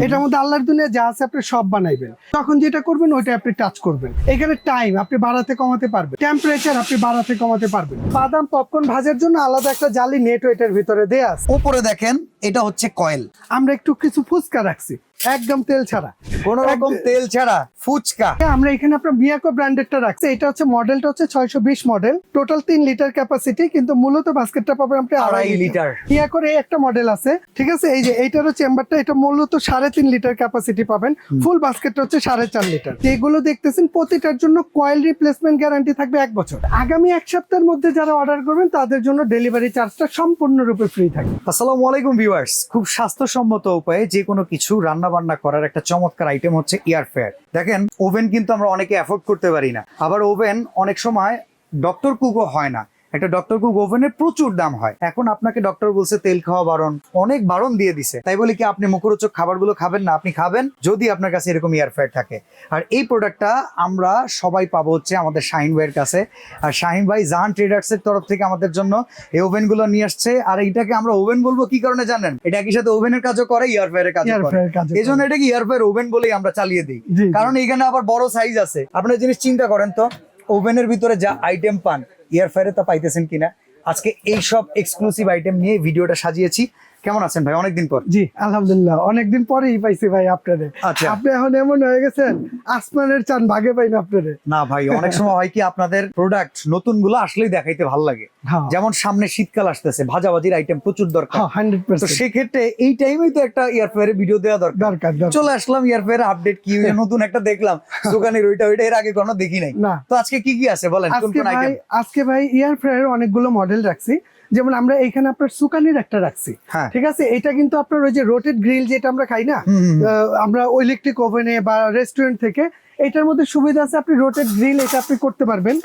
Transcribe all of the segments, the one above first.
এটার মধ্যে আল্লাহর দুনিয়া যা আছে আপনি সব বানাইবেন। তখন যেটা করবেন ওইটা আপনি টাচ করবেন। এখানে টাইম আপনি বাড়াতে কমাতে পারবেন, টেম্পারেচার আপনি বাড়াতে কমাতে পারবেন। বাদাম পপকর্ন ভাজার জন্য আলাদা একটা জালি নেট এটার ভিতরে দেয়া আছে। উপরে দেখেন এটা হচ্ছে কয়েল। আমরা একটু কিছু ফুচকা রাখছি, একদম তেল ছাড়া, কোন রকম তেল ছাড়া ফুচকা। আমরা এখানে আপনার মিয়াকো ব্র্যান্ডেরটা রাখছি। এটা হচ্ছে মডেলটা হচ্ছে 620 মডেল, টোটাল 3 লিটার ক্যাপাসিটি, কিন্তু মূলত বাস্কেটটা পাবেন আপনি 2.5 লিটার। মিয়াকোর এই একটা মডেল আছে, ঠিক আছে। এই যে এইটারও চেম্বারটা, এটা মূলত 3.5 লিটার ক্যাপাসিটি পাবেন, ফুল বাস্কেটটা হচ্ছে 4.5 লিটার। যেগুলো দেখতেছেন প্রতিটার জন্য কয়েল রিপ্লেসমেন্ট গ্যারান্টি থাকবে 1 বছর। আগামী 1 সপ্তাহের মধ্যে যারা অর্ডার করবেন তাদের জন্য ডেলিভারি চার্জটা সম্পূর্ণরূপে ফ্রি থাকবে। আসসালামু আলাইকুম ভিউয়ার্স, খুব স্বাস্থ্যসম্মত উপায়ে যে কোনো কিছু রান্না বান্না করার একটা চমৎকার আইটেম হচ্ছে এয়ার ফ্রায়ার। দেখেন, ওভেন কিন্তু আমরা অনেকে অ্যাফোর্ড করতে পারি না, আবার ওভেন অনেক সময় ডক্টর কুকও হয় না। একটা ডক্টর কুক ওভেনের প্রচুর দাম হয়। এখন আপনাকে ডক্টর বলছে তেল খাওয়া বারণ, অনেক বারণ দিয়ে দিছে। তাই বলে কি আপনি মুখরোচক খাবারগুলো খাবেন না? আপনি খাবেন যদি আপনার কাছে এরকম এয়ার ফ্রায়ার থাকে। আর এই প্রোডাক্টটা আমরা সবাই পাবো হচ্ছে আমাদের শাহিন ভাইয়ের কাছে। আর শাহিন ভাই জাহান ট্রেডার্সের তরফ থেকে আমাদের জন্য এই ওভেনগুলো নিয়ে আসছে। আর এটাকে আমরা ওভেন বলবো কি কারণে জানেন? এটা একই সাথে ওভেনের কাজও করে, এয়ার ফ্রায়ারের কাজও করে। এই জন্য এটাকে এয়ার ফ্রায়ার ওভেন বলেই আমরা চালিয়ে দিই, কারণ এখানে আবার বড় সাইজ আছে। আপনার জিনিস চিন্তা করেন তো, ওভেনের ভিতরে যা আইটেম পান এয়ার ফ্রায়ারে তা পাইতেছেন কিনা। আজকে এই সব এক্সক্লুসিভ আইটেম নিয়ে ভিডিওটা সাজিয়েছি। কেমন আছেন ভাই? অনেকদিন পর। জি আলহামদুলিল্লাহ, অনেকদিন পরেই পাইছি ভাই আপনারে। আচ্ছা, আপনি এখন এমন হয়ে গেছেন আসমানের চাঁদ ভাগে পাই না আপনারে। না ভাই, অনেক সময় হয় কি আপনাদের প্রোডাক্ট নতুন গুলো আসলেই দেখাইতে ভালো লাগে। যেমন সামনে শীতকাল আসতেছে, ভাজাভাজির আইটেম প্রচুর দরকার। 100%। তো সেক্ষেত্রে এই টাইমেই তো একটা এয়ার ফ্রায়ারের ভিডিও দেওয়া দরকার। চলে আসলাম এয়ার ফ্রায়ারের আপডেট কি নতুন একটা দেখলাম দোকানের ওইটা এর আগে কোনো দেখি নাই। তো আজকে কি কি আছে বলেন, কোন কোন আইটেম? আজকে ভাই এয়ার ফ্রায়ারের অনেকগুলো মডেল রাখছি। যেমন আমরা এখানে আপনার সুকানির একটা রাখছি, ঠিক আছে। এটা কিন্তু আপনার ওই যে রোটেড গ্রিল যেটা আমরা খাই না, আমরা ইলেকট্রিক ওভেনে বা রেস্টুরেন্ট থেকে, এটার মধ্যে সুবিধা আছে আপনি রোটেড গ্রিল এটা আপনি করতে পারবেন।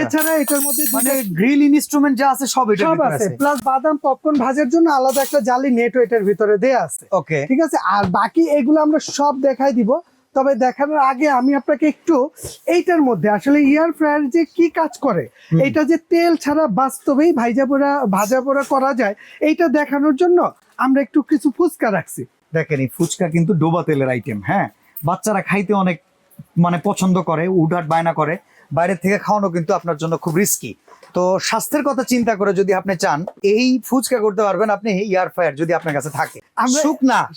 এছাড়া এটার মধ্যে মানে গ্রিল ইনস্ট্রুমেন্ট যা আছে সব আছে, প্লাস বাদাম পপকর্ন ভাজার জন্য আলাদা একটা জালি নেট এটার ভিতরে দেয়া আছে। ওকে, ঠিক আছে। আর বাকি এগুলো আমরা সব দেখাই দিব। তবে দেখানোর আগে আমি আপনাকে একটু এইটার মধ্যে আসলে এয়ার ফ্রায়ার যে কি কাজ করে, এটা যে তেল ছাড়া বাস্তবেই ভাজা পোড়া করা যায়, এইটা দেখানোর জন্য আমরা একটু কিছু ফুচকা রাখছি। দেখেন, এই ফুচকা কিন্তু ডোবা তেলের আইটেম। হ্যাঁ, বাচ্চারা খাইতে অনেক পছন্দ করে, উঠাট বায়না করে। বাইরের থেকে খাওয়ানো কিন্তু আপনার জন্য খুব রিস্কি। তো স্বাস্থ্যের কথা চিন্তা করে যদি আপনি চান, এই ফুচকা করতে পারবেন আপনি এয়ার ফ্রায়ার যদি আপনার কাছে থাকে।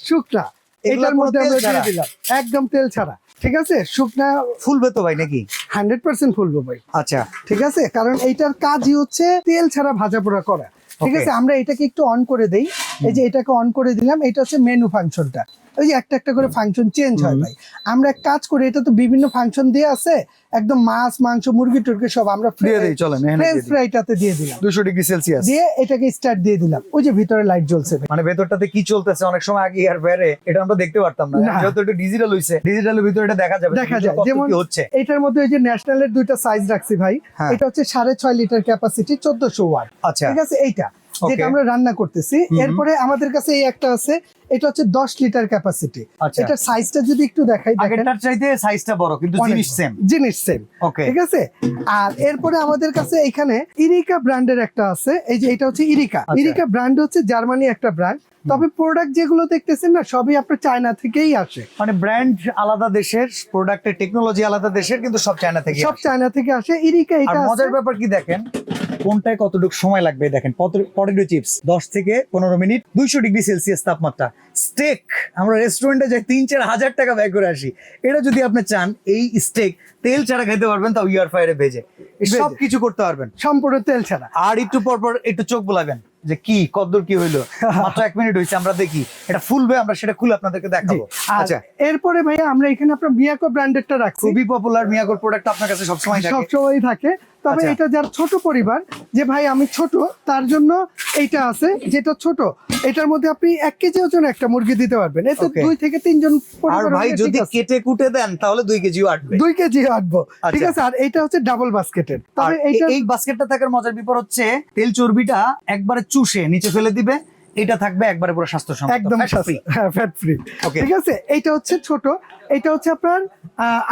শুকনা এটার মধ্যে আমরা দিয়ে দিলাম একদম তেল ছাড়া, ঠিক আছে। শুকনা ফুলবে তো ভাই নাকি? 100% ফুলবে ভাই। আচ্ছা, ঠিক আছে, কারণ এইটার কাজই হচ্ছে তেল ছাড়া ভাজা পোড়া করা। ঠিক আছে, আমরা এটাকে একটু অন করে দেই। এই যে এটাকে অন করে দিলাম, এটা হচ্ছে মেনু ফাংশনটা। ওই যে একটা একটা করে ফাংশন চেঞ্জ হয় ভাই। আমরা এক কাজ করি, এটা তো বিভিন্ন ফাংশন দিয়ে আছে, একদম মাছ মাংস মুরগি টুরগি সব আমরা ফ্রেঞ্চ ফ্রাইটাতে দিয়ে দিলাম 200 ডিগ্রি সেলসিয়াস দিয়ে এটাকে স্টার্ট দিয়ে দিলাম। ওই যে ভিতরে লাইট জ্বলছে, মানে ভেতরটাতে কি চলতেছে অনেক সময় আগে এয়ার ফ্রায়ারে এটা আমরা দেখতে পারতাম না। যেহেতু একটু ডিজিটাল হইছে, ডিজিটালের ভিতরে এটা দেখা যায়। যেমন হচ্ছে এটার মধ্যে ওই যে ন্যাশনালের দুইটা সাইজ রাখছি ভাই। এটা হচ্ছে 6.5 লিটার ক্যাপাসিটি, 1400 ওয়াট। আচ্ছা, ঠিক আছে। এইটা যেটা আমরা রান্না করতেছি, এরপরে আমাদের কাছে এই একটা আছে, এটা হচ্ছে 10 লিটার ক্যাপাসিটি। এটা সাইজটা যদি একটু দেখাই, আগেরটার চাইতে সাইজটা বড়, কিন্তু জিনিস সেম। ওকে, ঠিক আছে। আর এরপরে আমাদের কাছে এখানে ইরিকা ব্র্যান্ডের একটা আছে। এই যে এটা হচ্ছে ইরিকা ব্র্যান্ড, হচ্ছে জার্মানি একটা ব্র্যান্ড। তবে প্রোডাক্ট যেগুলো দেখতেছেন না, সবই আপনার চায়না থেকেই আসে। মানে ব্র্যান্ড আলাদা দেশের, প্রোডাক্টের টেকনোলজি আলাদা দেশের, কিন্তু সব চায়না থেকে আসে। ইরিকা এটা মজার ব্যাপার কি দেখেন, কোনটায় কতটুকু সময় লাগবে দেখেন। পটেটো চিপস 10 থেকে 15 মিনিট, 200 ডিগ্রি সেলসিয়াস তাপমাত্রা। স্টেক আমরা রেস্টুরেন্টে যাই 3-4 হাজার টাকা ব্যয় করে আসি। এটা যদি আপনি চান এই স্টেক তেল ছাড়া খেতে পারবেন, তাও এয়ার ফ্রায়ারে ভেজে সব কিছু করতে পারবেন সম্পূর্ণ তেল ছাড়া। আর একটু পর একটু চোখ বোলাবেন যে কি কতদূর কি হইলো, মাত্র 1 মিনিট হয়েছে, আমরা দেখি এটা ফুলবে, আমরা সেটা খুলে আপনাদেরকে দেখাবো। আচ্ছা, এরপরে ভাইয়া আমরা এখানে আপনার মিয়াকো ব্র্যান্ডেরটা রাখছি। খুবই পপুলার মিয়াকোর প্রোডাক্ট আপনার কাছে সবসময় থাকে। তবে এটা যার ছোট পরিবার, যে ভাই আমি ছোট, তার জন্য এইটা আছে যেটা ছোট। এটার মধ্যে আপনি 1 কেজি ওজন একটা মুরগি দিতে পারবেন। এতে 2 থেকে 3 জন আর ভাই যদি কেটে কুটে দেন তাহলে 2 কেজিও আটবে। 2 কেজি আটবো, ঠিক আছে। আর এটা হচ্ছে ডাবল বাস্কেটের। তবে এই বাস্কেটটা থাকার মজার ব্যাপার হচ্ছে তেল চর্বিটা একবারে চুষে নিচে ফেলে দিবে। এটা থাকবে একবারে পুরো স্বাস্থ্যসম্মত, একদম ফ্যাট ফ্রি। ঠিক আছে, এইটা হচ্ছে ছোট। এটা হচ্ছে আপনার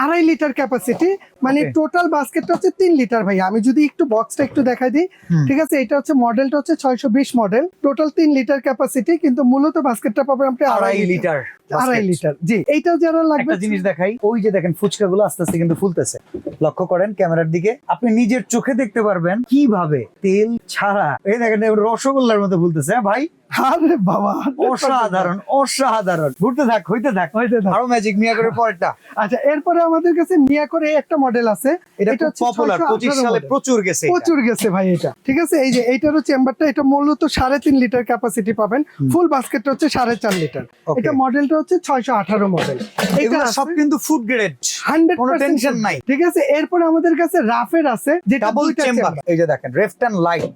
2.5 লিটার ক্যাপাসিটি, মানে Okay. টোটাল বাস্কেটটা হচ্ছে 3 লিটার ভাই। আমি যদি একটু বক্সটা একটু দেখাই দিই, ঠিক আছে। এটা হচ্ছে মডেলটা হচ্ছে 620 মডেল, টোটাল 3 লিটার ক্যাপাসিটি, কিন্তু মূলত বাস্কেটটা পাবেন আপনি 2.5 লিটার। 2.5 লিটার, জি। এইটা যারা লাগবে একটা জিনিস দেখাই, ওই যে দেখেন ফুচকা গুলো আস্তে আস্তে কিন্তু ফুলতেছে, লক্ষ্য করেন ক্যামেরার দিকে, আপনি নিজের চোখে দেখতে পারবেন কিভাবে তেল ছাড়া, এই দেখেন রসগোল্লার মতো ফুলতেছে। হ্যাঁ ভাই, আরে বাবা, অসাধারণ অসাধারণ। ঘুরতে থাক, হইতে থাক, হইতে থাক। আরো ম্যাজিক মিয়া করে পরেরটা। আচ্ছা, এরপরে আমাদের কাছে মিয়া করে একটা মডেল আছে, এটা খুব হচ্ছে পপুলার, 25 618 সালে model। প্রচুর গেছে এটা। প্রচুর গেছে ভাই এটা, ঠিক আছে। এই যে এইটারও চেম্বারটা, এটা মূলত 3.5 লিটার ক্যাপাসিটি পাবেন, ফুল বাস্কেটটা হচ্ছে 4.5 লিটার। Okay. এটা মডেলটা হচ্ছে 618 মডেল। এগুলো সব কিন্তু ফুড গ্রেড, 100% কোনো টেনশন নাই। ঠিক আছে। এরপরে আমাদের কাছে রাফের আছে, যেটা ডাবল দুইটা চেম্বার, চেম্বার, এই যে দেখেন left and right,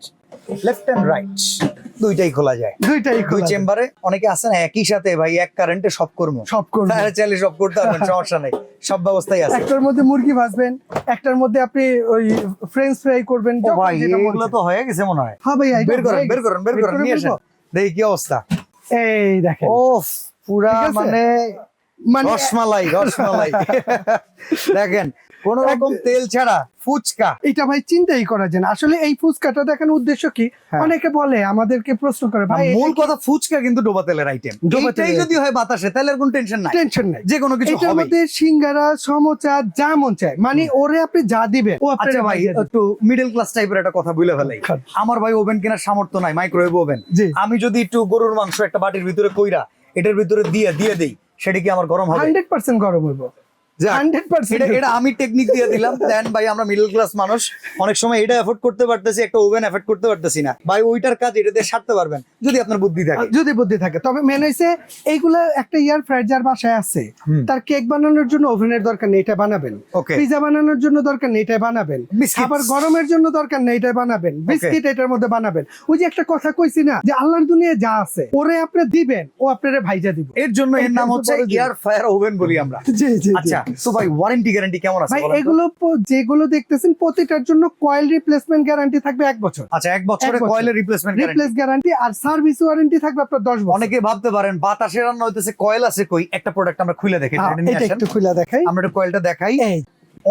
left and right দুইটাই খোলা যায়। দুইটাই দুই খোলা যায়। চেম্বারে অনেকে আছে না একই সাথে ভাই এক কারেন্টে সব কর্ম, সব করবেন। তাহলে চাইলে সব করতে পারবেন, সমস্যা নেই, সব ব্যবস্থাই আছে। একটার মধ্যে মুরগি ভাজবেন, একটার মধ্যে আপনি ওই ফ্রেঞ্চ ফ্রাই করবেন, ও যখন ভাই যেটা মন এগুলো চায়। তো হয়ে গেছে মনে হয়। হ্যাঁ ভাই, এটা বের করেন হয়ে বের গেছে। করেন বের করেন, নিয়ে আসেন, বলবো? দেখি কি অবস্থা। এই দেখেন, ওফ, পুরা ঠিক আছে? মানে মানে রসমালাই রসমালাই। দেখেন কোন রকম তেল ছাড়া ফুচকা। এটা ভাই চিন্তাই করা যায় না। আসলে এই ফুচকাটা দেখানোর উদ্দেশ্য কি, হ্যাঁ। অনেকে বলে, আমাদেরকে প্রশ্ন করে, ভাই মূল কথা ফুচকা কিন্তু ডোবা তেলের আইটেম, ডোবা এটাই তেলের যদি হয় বাতাসে তাহলে আর কোনো টেনশন নাই, টেনশন নাই, যে কোনো কিছু এটার হবে। মধ্যে সিঙ্গারা, সমোচা, যা মন চায়, মানে ওরে আপনি যা দিবেন ও আপনার আচ্ছা ভাই, একটু মিডল ক্লাস টাইপের একটা কথা বলে ফেলাই। আমার ভাই ওভেন কেনার সামর্থ্য নাই, মাইক্রোওয়েভ ওভেন। জি। আমি যদি একটু গরুর মাংস একটা বাটির ভিতরে কইরা এটার ভিতরে দিয়ে দেই, সেটা কি আমার গরম হবে? 100% গরম হইব, যাক, 100%। এটা আমি টেকনিক দিয়ে দিলাম। দেন ভাই, আমরা মিডল ক্লাস মানুষ, অনেক সময় এটা এফোর্ড করতে পারতেছি, একটা ওভেন এফোর্ড করতে পারতেছি না ভাই, ওইটার কাজ এটা দিয়ে সারতে পারবেন যদি আপনার বুদ্ধি থাকে। যদি বুদ্ধি থাকে। তবে মেন হইছে এইগুলা, একটা ইয়ার ফ্রায়ার যার বাসায় আছে, তার কেক বানানোর জন্য ওভেনের দরকার নেই, এটা বানাবেন। Okay. পিজা বানানোর জন্য দরকার নেই, এটা বানাবেন। Biscuits. আবার গরমের জন্য দরকার নেই, এটা বানাবেন। বিস্কিট এটার মধ্যে বানাবেন। ওই যে একটা কথা কইছি না, যে আল্লাহর দুনিয়ায় যা আছে ওরে আপনি দিবেন, ও আপনারে ভাইজা দিব। এর জন্য এর নাম হচ্ছে বড় জিনিস। এয়ার ফায়ার ওভেন বলি আমরা। জি জি জি। আচ্ছা, তো ভাই ওয়ারেন্টি গ্যারান্টি কেমন আছে ভাই বলেন তো? এগুলো যেগুলো দেখতেছেন প্রতিটার জন্য কয়েল রিপ্লেসমেন্ট গ্যারান্টি থাকবে 1 বছর। আচ্ছা, 1 বছরের বছর। কয়েলের রিপ্লেসমেন্ট গ্যারান্টি। রিপ্লেস গ্যারান্টি, আর সার্ভিস ওয়ারেন্টি থাকবে আপনার 10 বছর। অনেকে ভাবতে পারেন বাতাসে রান্না হইতেছে, কয়েল আছে কই? একটা প্রোডাক্ট আমরা খুলে দেখি, এটা নিয়ে এটা আসেন, একটু খুলে দেখাই। আমরা একটু কয়েলটা দেখাই। এই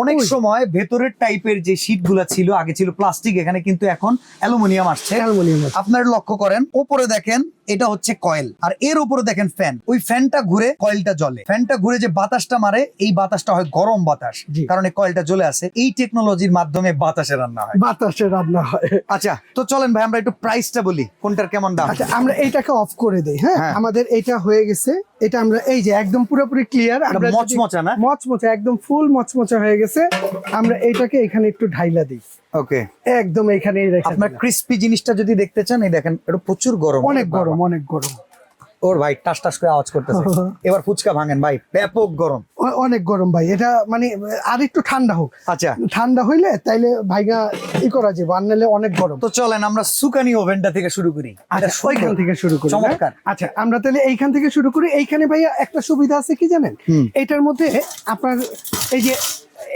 অনেক ওই। সময় ভেতরের টাইপের যে শীট গুলা ছিল, আগে ছিল প্লাস্টিক, এখানে কিন্তু এখন অ্যালুমিনিয়াম আসছে। অ্যালুমিনিয়াম। আপনারা লক্ষ্য করেন, উপরে দেখেন এটা হচ্ছে কয়েল, আর এর উপরে দেখেন ফ্যান। ওই ফ্যানটা ঘুরে কয়েলটা জ্বলে, ফ্যানটা ঘুরে যে বাতাসটা মারে, এই বাতাসটা হয় গরম বাতাস, জি। কারণ এই কয়েলটা জ্বলে আছে। এই টেকনোলজির মাধ্যমে বাতাসে রান্না হয়। বাতাসে রান্না হয়। আচ্ছা, তো চলেন ভাই আমরা একটু প্রাইসটা বলি, কোনটার কেমন দাম। আচ্ছা, আমরা এইটাকে অফ করে দেই। হ্যাঁ, হ্যাঁ। আমাদের এটা হয়ে গেছে। এটা আমরা এই যে একদম পুরোপুরি ক্লিয়ার, আমরা মচমচা না? মচমচা, একদম ফুল মচমচা হয়ে গেছে। আমরা এইটাকে এখানে একটু ঢাইলা দিই, ওকে। একদম এইখানেই রেখে আপনার দিলাম। ক্রিস্পি জিনিসটা যদি দেখতে চান, এই দেখেন এটা প্রচুর গরম, অনেক গরম, অনেক গরম, ওর ভাই টাস টাস করে আওয়াজ করতেছে। এবার ফুচকা ভাঙেন ভাই, ব্যাপক গরম। অনেক গরম ভাই। এটা মানে আর একটু ঠান্ডা হোক, আচ্ছা, ঠান্ডা হইলে তাইলে ভাইগা ই করা যাবে, আর নাহলে অনেক গরম। তো চলেন আমরা সুকানি ওভেনটা থেকে শুরু করি। আচ্ছা, ওইখান থেকে শুরু করি। চমৎকার। হ্যাঁ? আচ্ছা, আমরা তাহলে এইখান থেকে শুরু করি। এইখানে ভাইয়া একটা সুবিধা আছে কি জানেন, এটার মধ্যে আপনার এই যে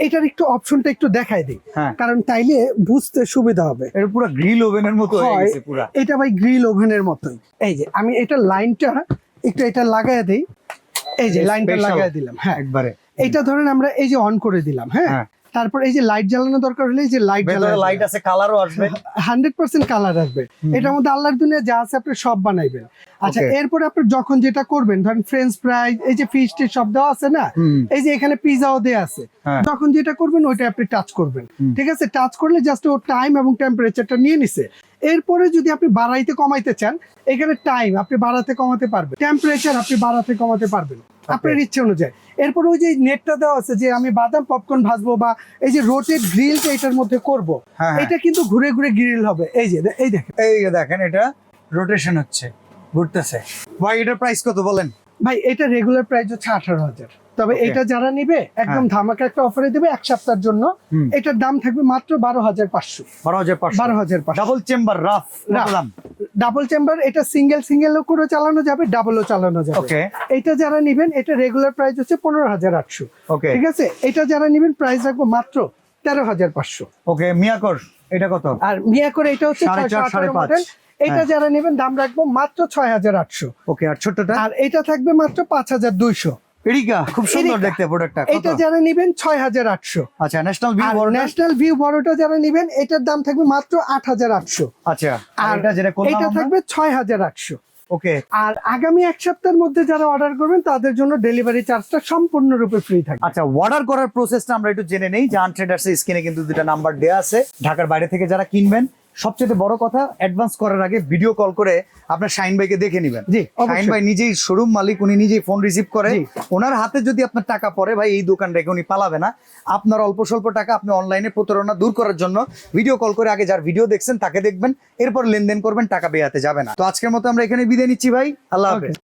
এটার একটু অপশনটা একটু দেখাই দিই, হ্যাঁ। কারণ তাইলে বুঝতে সুবিধা হবে। এটা পুরো গ্রিল ওভেনের মতো হয়ে হয়, গেছে পুরা। এটা ভাই গ্রিল ওভেনের মতোই। এই যে আমি এটা লাইনটা একটু এটা লাগায় দেই, এই যে লাইনটা Special। লাগায় দিলাম। হ্যাঁ, একবারে এটা ধরেন আমরা এই যে অন করে দিলাম। হ্যাঁ, হ্যাঁ। তারপর এই যে লাইট জ্বালানো দরকার হলে এই যে লাইট ভেতরে লাইট আছে, কালারও আসবে। 100% কালার আসবে। এটার মধ্যে আল্লাহর দুনিয়া যা আছে আপনি সব বানাইবেন। আচ্ছা, Okay. এরপর আপনি যখন যেটা করবেন, ধরেন ফ্রেঞ্চ ফ্রাই, এই যে ফিশ টিশ সব দেওয়া আছে না, এই যে এখানে পিজাও দেওয়া আছে, হ্যাঁ। যখন যেটা করবেন ওইটা আপনি টাচ করবেন। ঠিক আছে, টাচ করলে জাস্ট ও টাইম এবং টেম্পারেচারটা নিয়ে নিছে। এরপরে যদি আপনি বাড়াইতে কমাইতে চান, এখানে টাইম আপনি বাড়াতে কমাতে পারবেন, টেম্পারেচার আপনি বাড়াতে কমাতে পারবেন আপনার ইচ্ছে অনুযায়ী। এরপর ওই যে নেটটা দেওয়া আছে যে আমি বাদাম পপকর্ন ভাজবো, বা এই যে রোটেট গ্রিলটা এটার মধ্যে করব, হ্যাঁ, হ্যাঁ। এটা কিন্তু ঘুরে ঘুরে গ্রিল হবে। এই যে এই দেখেন এই যে দেখেন, এটা রোটেশন হচ্ছে, ঘুরতেছে। ভাই এটার প্রাইস কত বলেন? ভাই, এটা রেগুলার প্রাইস হচ্ছে 18,000। তবে Okay. এটা যারা নিবে একদম ধামাকা একটা অফারে দেবে 1 সপ্তাহের জন্য। এটার দাম থাকবে মাত্র 12,500। 12,500। 12,500। ডাবল চেম্বার রাফ দাম। ডাবল চেম্বার, এটা সিঙ্গেলও করে চালানো যাবে, ডাবলও চালানো যাবে। ওকে। এটা যারা নিবেন, এটা রেগুলার প্রাইস হচ্ছে 15,800। ওকে। ঠিক আছে, এটা যারা নিবেন প্রাইস রাখবো মাত্র 13,500। ওকে, মিয়াকর এটা কত? আর মিয়া করে এটা হচ্ছে 4.5, 618 মডেল। এটা হ্যাঁ। যারা নেবেন দাম রাখবো মাত্র 6,800। ওকে, আর ছোটটা? আর এটা থাকবে মাত্র 5,200। এরিকা খুব সুন্দর এরিকা। দেখতে প্রোডাক্টটা এটা যারা নেবেন 6800। আচ্ছা ন্যাশনাল ভিউ আর বড়টা ন্যাশনাল ভিউ বড়টা যারা নেবেন এটার দাম থাকবে মাত্র 8800। আচ্ছা আর আর এটা যেটা করলাম এটা আমরা থাকবে 6800। ওকে আর আগামী এক সপ্তাহের মধ্যে যারা অর্ডার করবেন তাদের জন্য ডেলিভারি চার্জটা সম্পূর্ণরূপে ফ্রি থাকবে। আচ্ছা অর্ডার করার প্রসেসটা আমরা একটু জেনে নেই। জান ট্রেডার্স এর স্ক্রিনে কিন্তু দুটো নাম্বার দেয়া আছে। ঢাকার বাইরে থেকে যারা কিনবেন সবচেয়ে বড় কথা অ্যাডভান্স করার আগে ভিডিও কল করে আপনার শাইন ভাইকে দেখে নেবেন। জি, শাইন অবশ্যই। ভাই নিজেই শোরুম মালিক, উনি নিজেই ফোন রিসিভ করে। জি। ওনার হাতে যদি আপনার টাকা পড়ে ভাই এই দোকান রেখে উনি পালাবে না। আপনার অল্প স্বল্প টাকা আপনি অনলাইনে প্রতারণা দূর করার জন্য ভিডিও কল করে আগে যার ভিডিও দেখছেন তাকে দেখবেন, এরপর লেনদেন করবেন, টাকা বেয়াতে যাবে না। তো আজকের মতো আমরা এখানে বিদায় নিচ্ছি ভাই, আল্লাহ হাফেজ।